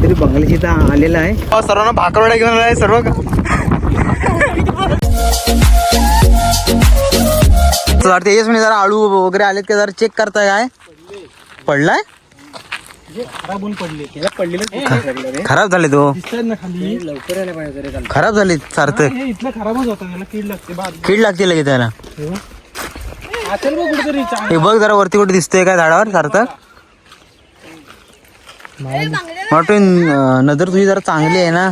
कोणतरी बंगल्याची इथं आलेला आहे. सर्वांना भाकरवड्या घेऊन आलाय सर्व. तेच म्हणजे जरा आळू वगैरे आलेत का जरा चेक करताय. काय पडलाय? खराब झाले तो. खराब झाले सार्थक. कीड लागते लगेच त्याला. हे बघ जरा वरती कुठे दिसतोय काय झाडावर सार्थक. वाटतं नजर तुझी जरा चांगली आहे ना.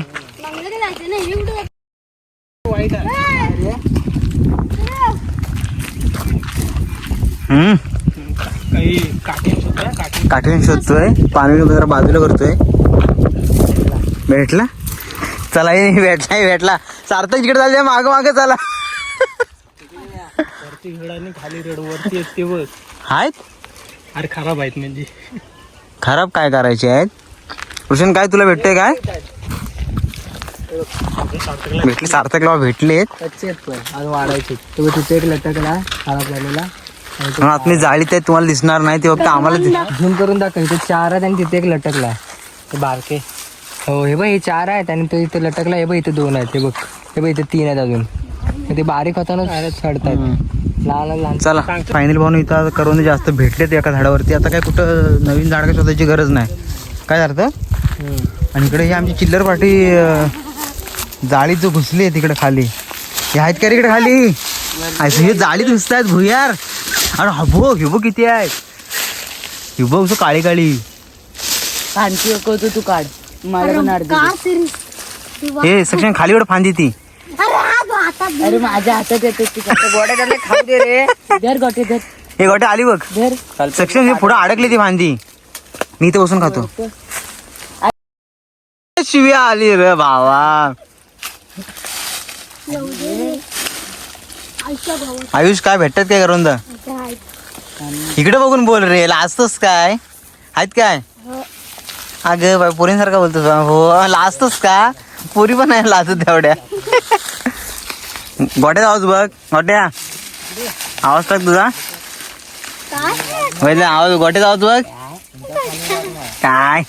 काठीने शोधतोय. पाणी जरा बाजूला करतोय. भेटला. चला हे भेटला. सार्थक इकडे चालते माग मागे चला. खाली रडवरती आहेत. अरे खराब आहेत म्हणजे. खराब काय करायचे आहेत रोशन. काय तुला भेटतंय काय? भेटले सार्थकला भेटलेत. वाढायचे तिथे एक लटकला खराब झालेला. आतमध्ये जाळीत आहे तुम्हाला दिसणार नाही ते फक्त आम्हाला झूम करून दाखव. इथे 4 आहेत आणि तिथे एक लटकला ते बारके. हो हे बघ हे 4 आहेत आणि तो इथे लटकला. हे बघ इथे 2 आहेत. हे बघ हे बघ इथे 3 आहेत अजून. ते बारीक होताना चढतात लहान. चला फायनल भाऊ इथं करून जास्त भेटलेत एका झाडावरती. आता काय कुठं नवीन झाड काय शोधायची गरज नाही. काय झालं. आणि इकडे हे आमची चिल्लर पार्टी जाळीत जो घुसली आहे तिकडे खाली. हे आहेत का इकडे खाली. हे जाळीत घुसत आहेत भुयार. अरे हबो हिबो किती आहेत. हिबो काळी काळी. तू काढ मला हे सक्षम खाली वर फांदी ती. अरे माझ्या हातात येते गोड्या त्याला खाऊ दे रे. धर गोटे धर. हे गोटे आली बघ. सक्षम हे पुढे अडकली ती फांदी. मी इथे बसून खातो. शिव्या आली रे भावा. आयुष काय भेटतात काय करून दा. इकडे बघून बोल रे. लाजतोस काय. आहेत काय. अगं बाई पोरींसारखा बोलतोस. हो लाजतोस का. पोरी पण नाही लाजत तेवढ्या. गोट्याचा आवाज बघ. गोट्या आवाज टाक तुझा. आवाज गोट्याचा आवाज बघ. काय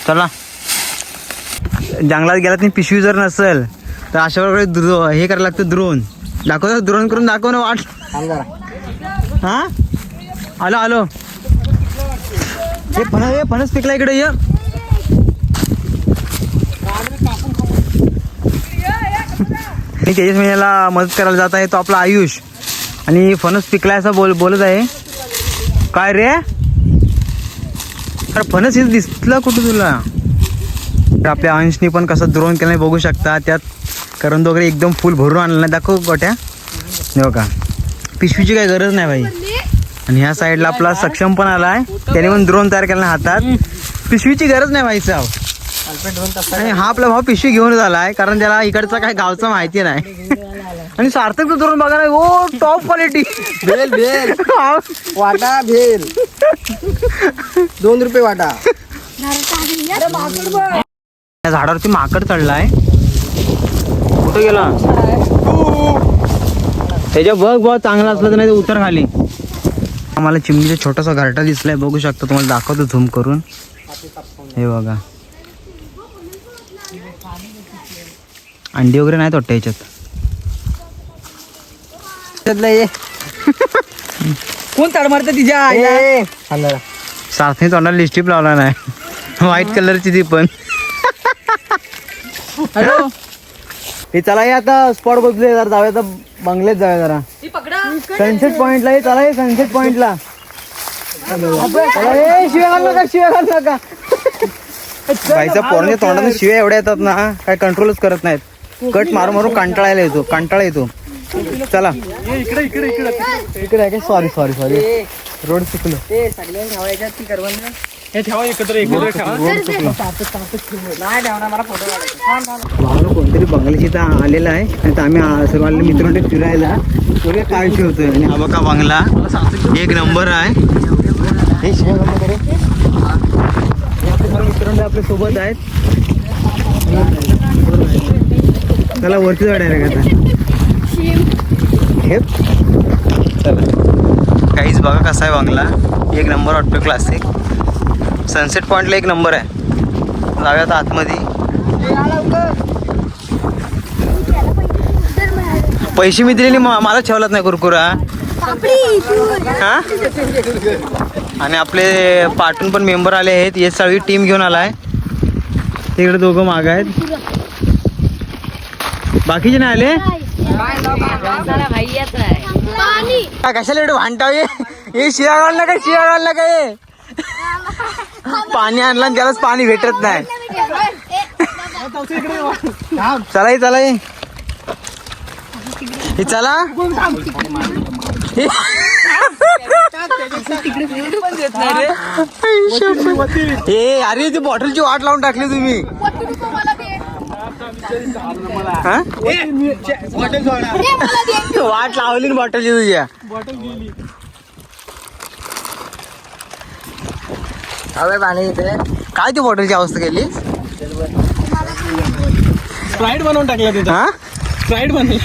चला जंगलात गेला तुम्ही पिशवी जर नसेल तर अशा प्रकारे हे करायला लागतं. द्रोण दाखव. द्रोण करून दाखव ना वाट. हा आलो. हे फणस पिकला इकडे. ये तेजस महिन्याला मदत करायला जात आहे तो आपला आयुष. आणि फणस पिकलाय असं बोलत आहे. काय रे. अरे फणस हे दिसलं कुठं तुला. आपल्या अंशनी पण कसं द्रोण केलं बघू शकता. त्यात करंद वगैरे एकदम फुल भरून आणलं नाही. दाखव गोट्या. हो का पिशवीची काही गरज नाही भाई. आणि ह्या साईडला आपला सक्षम पण आलाय. त्याने पण द्रोण तयार केला हातात. पिशवीची गरज नाही भाई साहेब. आणि हा आपला भाऊ पिशवी घेऊन झालाय कारण त्याला इकडचा काय गावचा माहिती नाही. आणि सार्थक द्रोण बघा ना. ओ टॉप क्वालिटी. भेल भेल वाटा भेल 2 रुपये वाटा. झाडावरती माकड चढलाय. कुठे गेला. त्याच्या बघ चांगला असला तर नाही उतर खाली. आम्हाला चिमणीचा छोटासा घरटा दिसलाय बघू शकता. तुम्हाला दाखवतो झूम करून. हे बघा अंडी वगैरे नाही वाटतं याच्यात. कोण तड मारत तिच्या सार्थने तोंडाला लिपस्टिक लावला नाही. व्हाईट कलरची ती पण. हॅलो हे चला हे आता स्पॉट बदलूया जरा. जाऊया तर बंगल्यात जाऊया जरा. सनसेट पॉइंटला हे चला. हे सनसेट पॉइंटला शिव्या घाल नका. बाईचा पोरच्या तोंडात शिव्या एवढ्या येतात ना काय कंट्रोलच करत नाहीत. कट मारून कंटाळा येतो. चला इकडे आहे. सॉरी रोड चुकलो. कोणतरी बंगल्याची इथं आलेला आहे आणि आम्ही सर्व मित्रांकडे फिरायला काय ठेवतोय. आणि हा बघा बंगला 1 नंबर आहे. हे मित्रांकडे आपल्या सोबत आहेत. चला वरती जाऊ डायरेक्ट आता. चला काहीच बघा कसा आहे बंगला, एक नंबर वाटतो, क्लासिक. सनसेट पॉईंटला एक नंबर आहे. जाऊया आता आतमध्ये. पैसे मी दिलेली मला ठेवलाच नाही कुरकुरा. हा आणि आपले पाठून पण मेंबर आले आहेत. हे सगळी टीम घेऊन आलाय. तिकडे दोघं माग आहेत, बाकीचे नाही आले. कशाला एवढं भांडताव? हे शिया घालला काय, शिया घालला काय? पाणी आणलं आणि त्यालाच पाणी भेटत नाही. चला हे, चला हे चला. ए अरे ती बॉटलची वाट लावून टाकली तुम्ही. वाट लावली ना बॉटलची तुझ्या. पाणी काय ती बॉटलची अवस्था केली? स्प्राईट बनवून टाकलं तिथं. हा स्प्राईट बनवलं.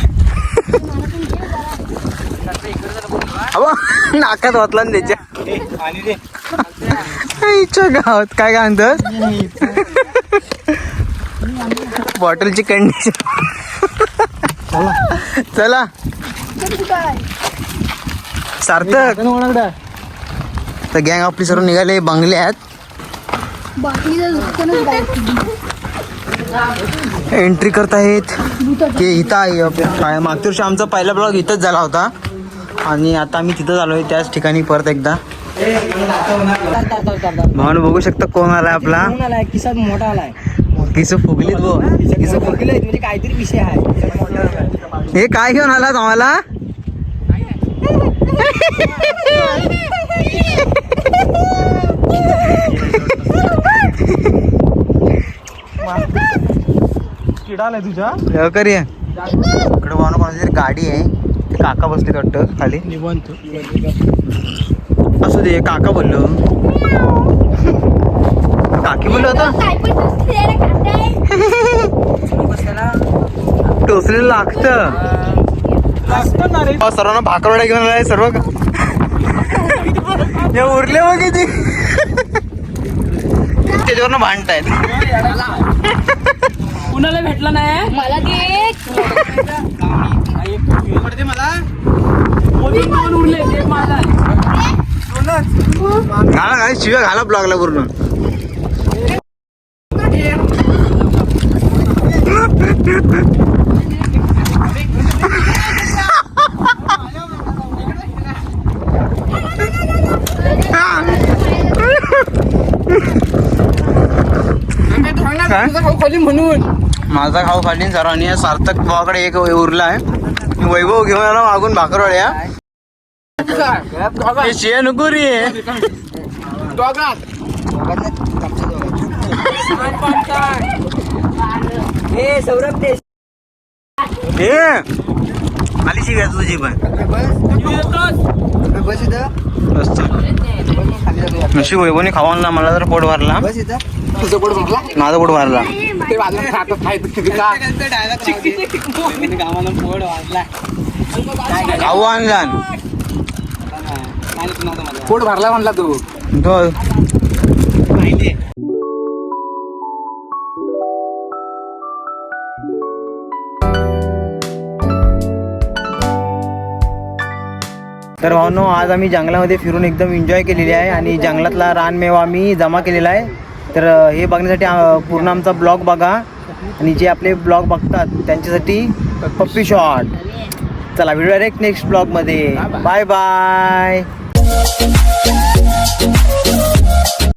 नाकात वाचला ना त्याच्या. आणि ते इच्छा गावात काय काय म्हणतात, बॉटलची कंडिशन. चला सार्थक. तर गँग आपली सर्व निघाले बंगले आहेत. एंट्री करतायत ते इथं आहे. मागच्या वर्षी आमचा पहिला ब्लॉग इथंच झाला होता आणि आता आम्ही तिथंच आलो आहे, त्याच ठिकाणी परत एकदा. भावना बघू शकता कोण आलाय आपला. किस्सा मोठा आलाय. किस फुगलीत बो, किस फुगलीत. म्हणजे काहीतरी विषय आहे. हे काय घेऊन आलात आम्हाला? किडालाय तुझ्या. लवकर ये. इकडे भावना कोणाची तरी गाडी आहे, ते काका बसले वाटतं खाली. निवांत. असू दे, काका बोललो. काकी बोललो होता. टोचलेलं लागतं. सर्वांना भाकरवड्या घेऊन आलाय सर्व. हे उरले मग किती त्याच्यावरनं भांडतायत. कुणाला भेटला नाही मला घाला घाला शिव्या घाला ब्लॉगला पूर्ण. म्हणून माझा खाऊ खाली सर्वांनी. सार्थक भावाकडे एक उरला आहे. वैभव घेऊन आला मागून भाकरवाड्या. शिया नको रे. सौरभ हे आली शिव्या तुझी पण. नशी वैभवने खावा ना, मला तर पोट भरला. तुझं पोट भरला. माझा पोट भरला. खाऊ आणला. पोट भरला म्हणला तू. तर भावनो आज आम्ही जंगलामध्ये फिरून एकदम एन्जॉय केलेली आहे आणि जंगलातला रानमेवा आम्ही जमा केलेला आहे. तर हे बघण्यासाठी पूर्ण आमचा ब्लॉग बघा आणि जे आपले ब्लॉग बघतात त्यांच्यासाठी पप्पी शॉट. चला व्हिडिओ डायरेक्ट नेक्स्ट ब्लॉगमध्ये. Bye bye.